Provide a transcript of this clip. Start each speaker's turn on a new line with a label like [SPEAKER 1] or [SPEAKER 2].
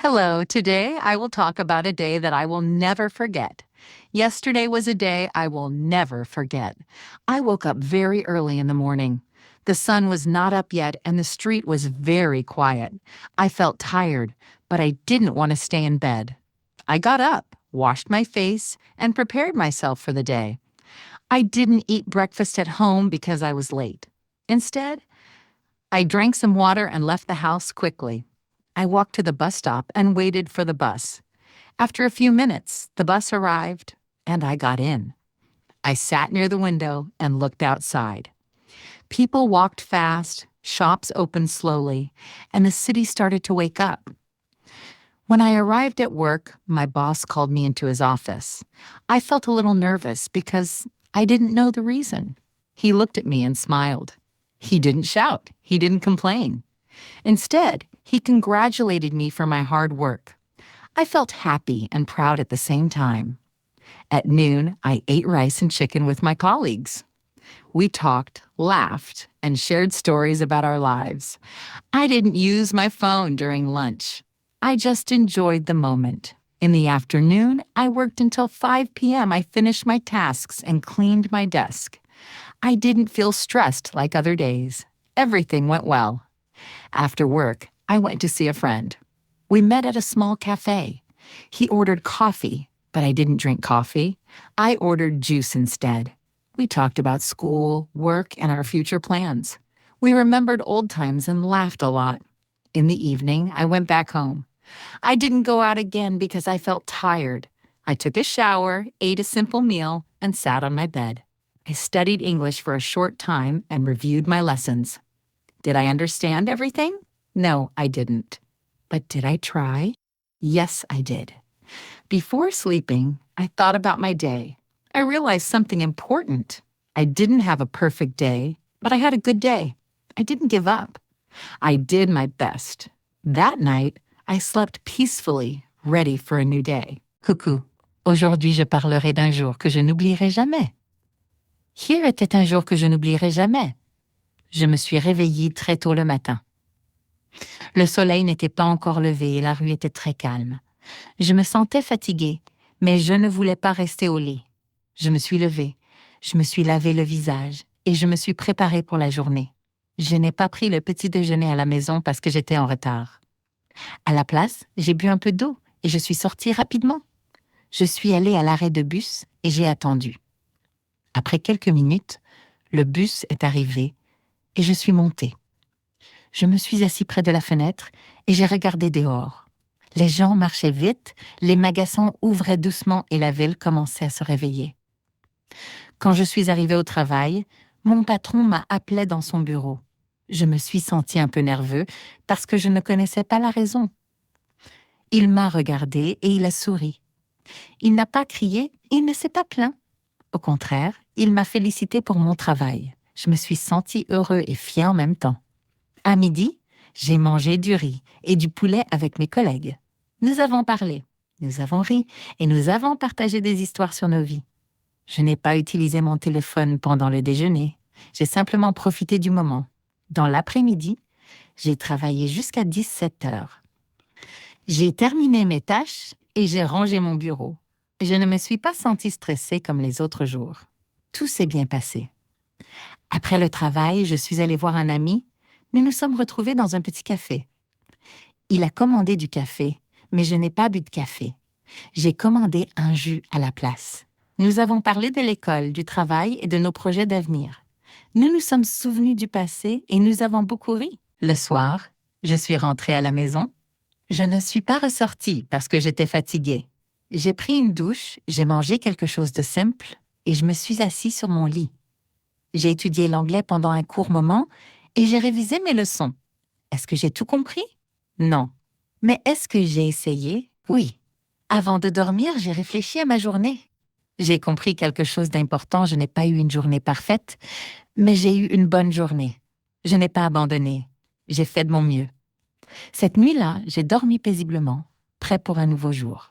[SPEAKER 1] Hello, today I will talk about a day that I will never forget. Yesterday was a day I will never forget. I woke up very early in the morning. The sun was not up yet and the street was very quiet. I felt tired, but I didn't want to stay in bed. I got up, washed my face, and prepared myself for the day. I didn't eat breakfast at home because I was late. Instead, I drank some water and left the house quickly. I walked to the bus stop and waited for the bus. After a few minutes, the bus arrived, and I got in. I sat near the window and looked outside. People walked fast, shops opened slowly, and the city started to wake up. When I arrived at work, my boss called me into his office. I felt a little nervous because I didn't know the reason. He looked at me and smiled. He didn't shout. He didn't complain. Instead, he congratulated me for my hard work. I felt happy and proud at the same time. At noon, I ate rice and chicken with my colleagues. We talked, laughed, and shared stories about our lives. I didn't use my phone during lunch. I just enjoyed the moment. In the afternoon, I worked until 5 p.m. I finished my tasks and cleaned my desk. I didn't feel stressed like other days. Everything went well. After work, I went to see a friend. We met at a small cafe. He ordered coffee, but I didn't drink coffee. I ordered juice instead. We talked about school, work, and our future plans. We remembered old times and laughed a lot. In the evening, I went back home. I didn't go out again because I felt tired. I took a shower, ate a simple meal, and sat on my bed. I studied English for a short time and reviewed my lessons. Did I understand everything? No, I didn't. But did I try? Yes, I did. Before sleeping, I thought about my day. I realized something important. I didn't have a perfect day, but I had a good day. I didn't give up. I did my best. That night, I slept peacefully, ready for a new day. Coucou. Aujourd'hui, je parlerai d'un jour que je n'oublierai jamais. Hier était un jour que je n'oublierai jamais. Je me suis réveillée très tôt le matin. Le soleil n'était pas encore levé et la rue était très calme. Je me sentais fatiguée, mais je ne voulais pas rester au lit. Je me suis levée, je me suis lavé le visage et je me suis préparée pour la journée. Je n'ai pas pris le petit déjeuner à la maison parce que j'étais en retard. À la place, j'ai bu un peu d'eau et je suis sortie rapidement. Je suis allée à l'arrêt de bus et j'ai attendu. Après quelques minutes, le bus est arrivé et je suis montée. Je me suis assis près de la fenêtre et j'ai regardé dehors. Les gens marchaient vite, les magasins ouvraient doucement et la ville commençait à se réveiller. Quand je suis arrivée au travail, mon patron m'a appelée dans son bureau. Je me suis sentie un peu nerveux parce que je ne connaissais pas la raison. Il m'a regardée et il a souri. Il n'a pas crié, il ne s'est pas plaint. Au contraire, il m'a félicité pour mon travail. Je me suis sentie heureux et fière en même temps. À midi, j'ai mangé du riz et du poulet avec mes collègues. Nous avons parlé, nous avons ri et nous avons partagé des histoires sur nos vies. Je n'ai pas utilisé mon téléphone pendant le déjeuner. J'ai simplement profité du moment. Dans l'après-midi, j'ai travaillé jusqu'à 17 heures. J'ai terminé mes tâches et j'ai rangé mon bureau. Je ne me suis pas sentie stressée comme les autres jours. Tout s'est bien passé. Après le travail, je suis allée voir un ami. Nous nous sommes retrouvés dans un petit café. Il a commandé du café, mais je n'ai pas bu de café. J'ai commandé un jus à la place. Nous avons parlé de l'école, du travail et de nos projets d'avenir. Nous nous sommes souvenus du passé et nous avons beaucoup ri. Le soir, je suis rentrée à la maison. Je ne suis pas ressortie parce que j'étais fatiguée. J'ai pris une douche, j'ai mangé quelque chose de simple et je me suis assise sur mon lit. J'ai étudié l'anglais pendant un court moment et j'ai révisé mes leçons. Est-ce que j'ai tout compris? Non. Mais est-ce que j'ai essayé? Oui. Avant de dormir, j'ai réfléchi à ma journée. J'ai compris quelque chose d'important. Je n'ai pas eu une journée parfaite, mais j'ai eu une bonne journée. Je n'ai pas abandonné. J'ai fait de mon mieux. Cette nuit-là, j'ai dormi paisiblement, prêt pour un nouveau jour.